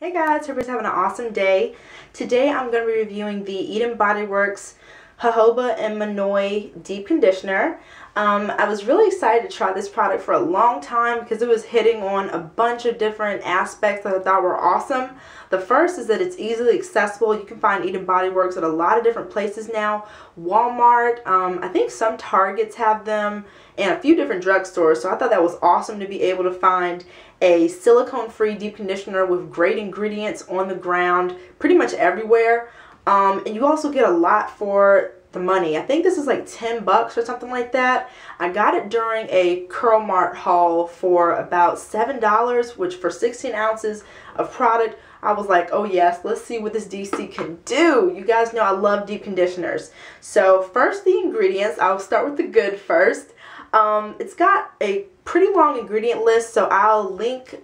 Hey guys, hope everybody's having an awesome day. Today I'm going to be reviewing the Bodyworks Jojoba Monoi Deep Conditioner. I was really excited to try this product for a long time because it was hitting on a bunch of different aspects that I thought were awesome. The first is that it's easily accessible. You can find Bodyworks at a lot of different places now. Walmart, I think some Targets have them, and a few different drugstores. So I thought that was awesome to be able to find a silicone-free deep conditioner with great ingredients on the ground pretty much everywhere. And you also get a lot for the money. I think this is like 10 bucks or something like that. I got it during a Curl Mart haul for about $7, which for 16 ounces of product, I was like, oh yes, let's see what this DC can do. You guys know I love deep conditioners. So first, the ingredients. I'll start with the good first. It's got a pretty long ingredient list, so I'll link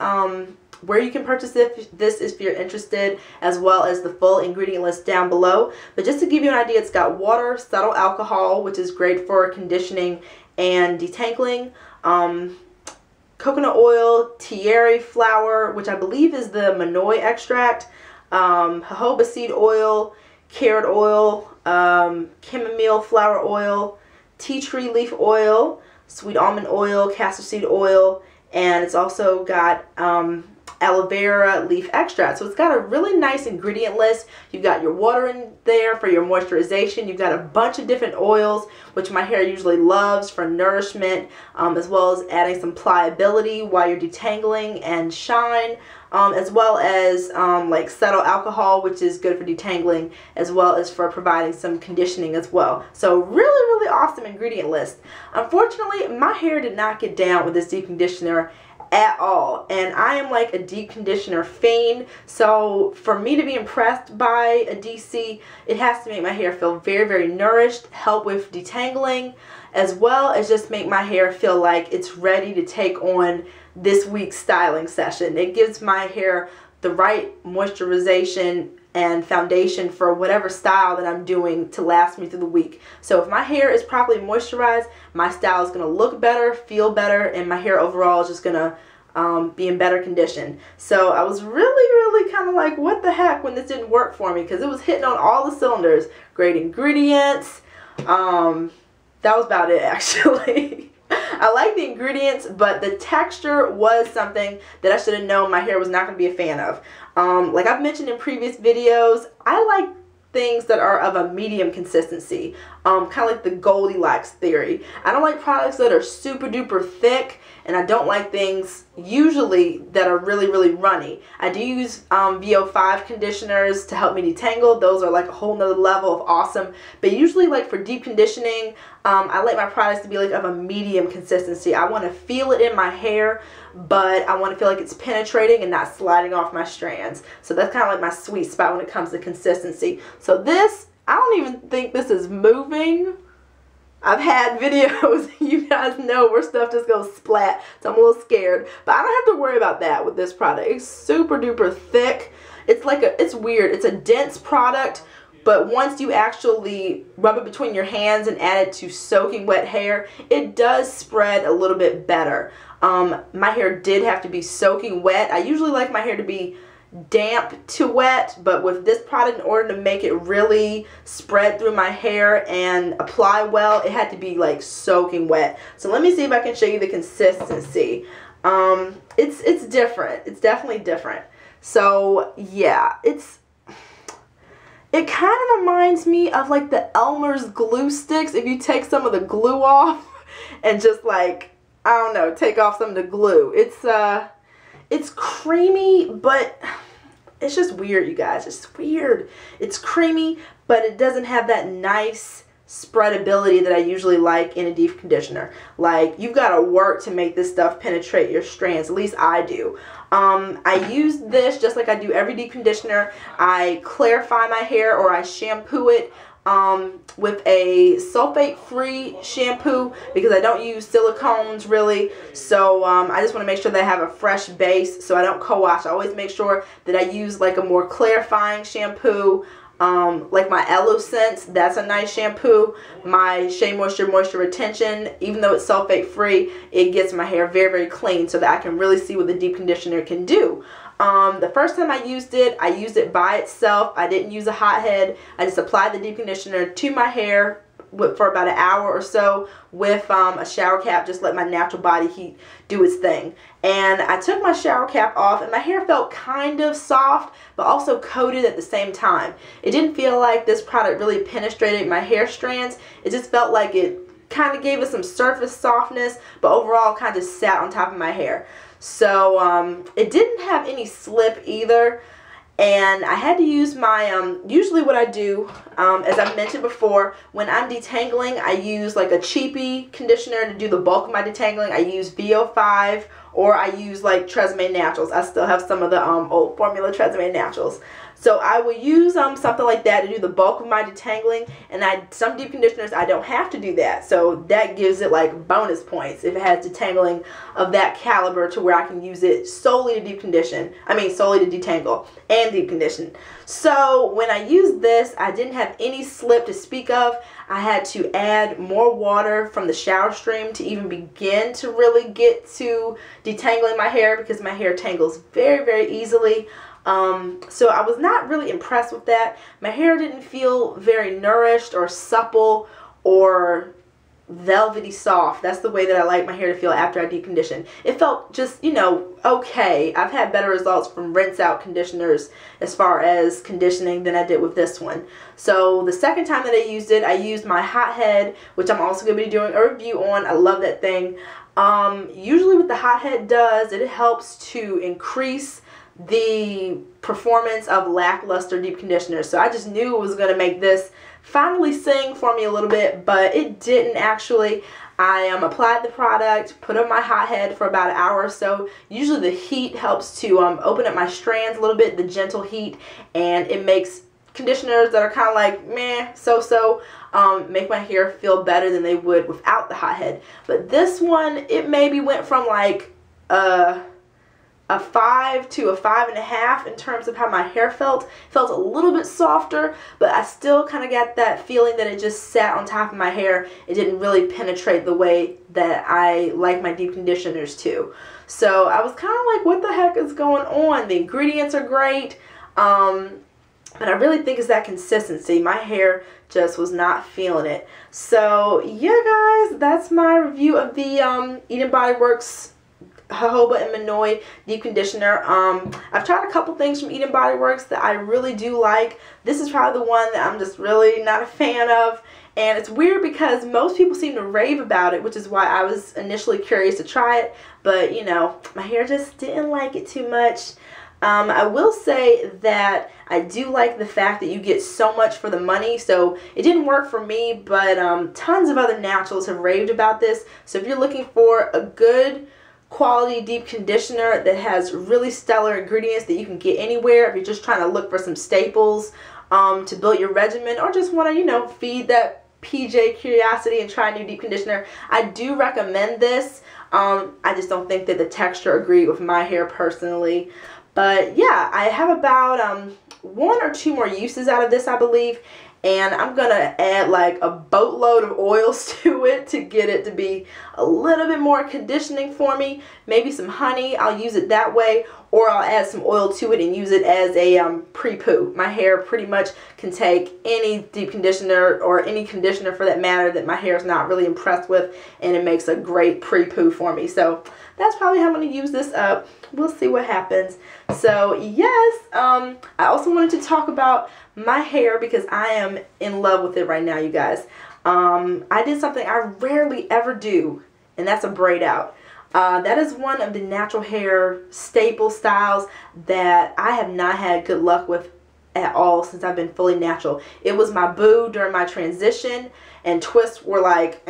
where you can purchase this if you're interested, as well as the full ingredient list down below. But just to give you an idea, it's got water, cetyl alcohol, which is great for conditioning and detangling, coconut oil, Tiare flour, which I believe is the Monoi extract, jojoba seed oil, carrot oil, chamomile flower oil, tea tree leaf oil, sweet almond oil, castor seed oil, and it's also got aloe vera leaf extract. So it's got a really nice ingredient list. You've got your water in there for your moisturization. You've got a bunch of different oils, which my hair usually loves for nourishment, as well as adding some pliability while you're detangling and shine, as well as like cetyl alcohol, which is good for detangling, as well as for providing some conditioning as well. So really awesome ingredient list. Unfortunately, my hair did not get down with this deep conditioner at all, and I am like a deep conditioner fiend. So for me to be impressed by a DC, it has to make my hair feel very nourished, help with detangling, as well as just make my hair feel like it's ready to take on this week's styling session. It gives my hair the right moisturization and foundation for whatever style that I'm doing to last me through the week. So if my hair is properly moisturized, my style is going to look better, feel better, and my hair overall is just going to be in better condition. So I was really kind of like, what the heck, when this didn't work for me, because it was hitting on all the cylinders. Great ingredients. That was about it, actually. I like the ingredients, but the texture was something that I should have known my hair was not going to be a fan of. Like I've mentioned in previous videos, I like things that are of a medium consistency, kind of like the Goldilocks theory. I don't like products that are super duper thick, and I don't like things usually that are really runny. I do use VO5 conditioners to help me detangle. Those are like a whole nother level of awesome. But usually, like for deep conditioning, I like my products to be like of a medium consistency. I want to feel it in my hair, but I want to feel like it's penetrating and not sliding off my strands. So that's kind of like my sweet spot when it comes to consistency. So this, I don't even think this is moving. I've had videos, you guys know, where stuff just goes splat, so I'm a little scared. But I don't have to worry about that with this product. It's super duper thick. It's like it's weird. It's a dense product, but once you actually rub it between your hands and add it to soaking wet hair, it does spread a little bit better. My hair did have to be soaking wet. I usually like my hair to be damp to wet, but with this product, in order to make it really spread through my hair and apply well, it had to be like soaking wet. So let me see if I can show you the consistency. It's different. It's definitely different. So yeah, it kind of reminds me of like the Elmer's glue sticks. If you take some of the glue off and just like, I don't know, take off some of the glue. It's creamy, but it's just weird, you guys. It's weird. It's creamy, but it doesn't have that nice spreadability that I usually like in a deep conditioner. Like, you've got to work to make this stuff penetrate your strands. At least I do. I use this just like I do every deep conditioner. I clarify my hair, or I shampoo it with a sulfate-free shampoo because I don't use silicones really. So I just want to make sure that I have a fresh base so I don't co-wash. I always make sure that I use like a more clarifying shampoo Like my Aloe Sense, that's a nice shampoo. My Shea Moisture Retention, even though it's sulfate free, it gets my hair very, very clean so that I can really see what the deep conditioner can do. The first time I used it by itself. I didn't use a hot head. I just applied the deep conditioner to my hair for about an hour or so with a shower cap, just let my natural body heat do its thing. And I took my shower cap off and my hair felt kind of soft but also coated at the same time. It didn't feel like this product really penetrated my hair strands. It just felt like it kind of gave it some surface softness, but overall kind of sat on top of my hair. So it didn't have any slip either. And I had to use my, usually what I do, as I've mentioned before, when I'm detangling, I use like a cheapy conditioner to do the bulk of my detangling. I use VO5 or I use like Tresemme Naturals. I still have some of the old formula Tresemme Naturals. So I will use something like that to do the bulk of my detangling, and some deep conditioners I don't have to do that. So that gives it like bonus points if it has detangling of that caliber to where I can use it solely to deep condition. I mean solely to detangle and deep condition. So when I used this, I didn't have any slip to speak of. I had to add more water from the shower stream to even begin to really get to detangling my hair because my hair tangles very, very easily. So I was not really impressed with that. My hair didn't feel very nourished or supple or velvety soft. That's the way that I like my hair to feel after I deep condition. It felt just, you know, okay. I've had better results from rinse out conditioners as far as conditioning than I did with this one. So the second time that I used my hot head, which I'm also going to be doing a review on. I love that thing. Usually what the hot head does, it helps to increase the performance of lackluster deep conditioners. So I just knew it was going to make this finally sing for me a little bit, but it didn't actually. I applied the product, put on my hot head for about an hour or so. Usually the heat helps to open up my strands a little bit, the gentle heat, and it makes conditioners that are kind of like meh, so-so, make my hair feel better than they would without the hot head. But this one, it maybe went from like a 5 to a 5.5 in terms of how my hair felt. It felt a little bit softer, but I still kind of got that feeling that it just sat on top of my hair. It didn't really penetrate the way that I like my deep conditioners to. So I was kind of like, what the heck is going on? The ingredients are great, but I really think it's that consistency. My hair just was not feeling it. So yeah, guys, that's my review of the Eden Body Works Jojoba Monoi deep conditioner. I've tried a couple things from Eden Body Works that I really do like. This is probably the one that I'm just really not a fan of. And it's weird because most people seem to rave about it, which is why I was initially curious to try it. But, you know, my hair just didn't like it too much. I will say that I do like the fact that you get so much for the money. So it didn't work for me, but tons of other naturals have raved about this. So if you're looking for a good quality deep conditioner that has really stellar ingredients that you can get anywhere, if you're just trying to look for some staples to build your regimen, or just want to, you know, feed that PJ curiosity and try a new deep conditioner, I do recommend this. I just don't think that the texture agreed with my hair personally. But yeah, I have about 1 or 2 more uses out of this, I believe. And I'm going to add like a boatload of oils to it to get it to be a little bit more conditioning for me. Maybe some honey, I'll use it that way. Or I'll add some oil to it and use it as a pre-poo. My hair pretty much can take any deep conditioner or any conditioner for that matter that my hair is not really impressed with. And it makes a great pre-poo for me. So that's probably how I'm going to use this up. We'll see what happens. So yes, I also wanted to talk about my hair because I am in love with it right now, you guys. I did something I rarely ever do, and that's a braid out. That is one of the natural hair staple styles that I have not had good luck with at all since I've been fully natural. It was my boo during my transition, and twists were like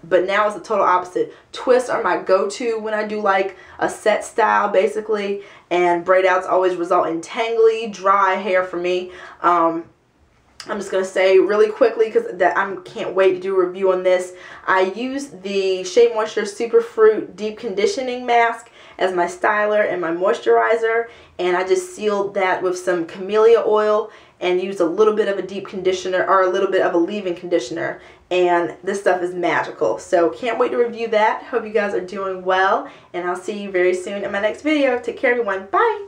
but now it's the total opposite. Twists are my go-to when I do like a set style basically, and braid outs always result in tangly, dry hair for me. I'm just going to say really quickly because I can't wait to do a review on this. I used the Shea Moisture Superfruit Deep Conditioning Mask as my styler and my moisturizer, and I just sealed that with some camellia oil and used a little bit of a deep conditioner or a little bit of a leave-in conditioner, and this stuff is magical. So can't wait to review that. Hope you guys are doing well, and I'll see you very soon in my next video. Take care, everyone. Bye.